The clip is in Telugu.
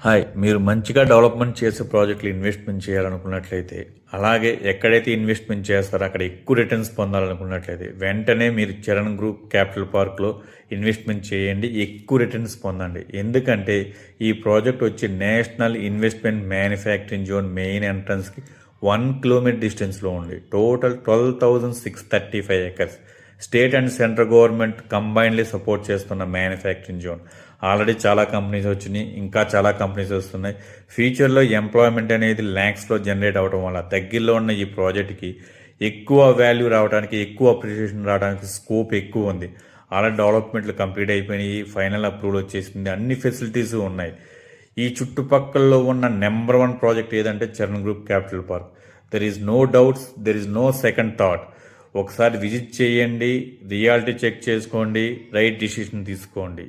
హాయ్, మీరు మంచిగా డెవలప్మెంట్ చేసే ప్రాజెక్టులు ఇన్వెస్ట్మెంట్ చేయాలనుకున్నట్లయితే, అలాగే ఎక్కడైతే ఇన్వెస్ట్మెంట్ చేస్తారో అక్కడ ఎక్కువ రిటర్న్స్ పొందాలనుకున్నట్లయితే వెంటనే మీరు చరణ్ గ్రూప్ క్యాపిటల్ పార్క్లో ఇన్వెస్ట్మెంట్ చేయండి. ఎక్కువ రిటర్న్స్ పొందండి. ఎందుకంటే ఈ ప్రాజెక్ట్ వచ్చి national investment manufacturing zone main ఎంట్రన్స్కి 1 కిలోమీటర్ డిస్టెన్స్లో ఉంది. Total 12,635 acres. State and central government combinely support చేస్తున్న మ్యానుఫ్యాక్చరింగ్ జోన్. ఆల్రెడీ చాలా కంపెనీస్ వచ్చినాయి, ఇంకా చాలా కంపెనీస్ వస్తున్నాయి. ఫ్యూచర్లో ఎంప్లాయ్మెంట్ అనేది ల్యాక్స్లో జనరేట్ అవడం వల్ల దగ్గరలో ఉన్న ఈ ప్రాజెక్ట్కి ఎక్కువ వాల్యూ రావడానికి, ఎక్కువ అప్రిషియేషన్ రావడానికి స్కోప్ ఎక్కువ ఉంది. ఆల్రెడీ డెవలప్మెంట్లు కంప్లీట్ అయిపోయినాయి, ఫైనల్ అప్రూవల్ వచ్చేసింది, అన్ని ఫెసిలిటీస్ ఉన్నాయి. ఈ చుట్టుపక్కలలో ఉన్న నెంబర్ 1 ప్రాజెక్ట్ ఏదంటే Charan group capital park. There is no doubts, there is no second thought. ఒకసారి విజిట్ చేయండి, రియాలిటీ చెక్ చేసుకోండి, రైట్ డిసిషన్ తీసుకోండి.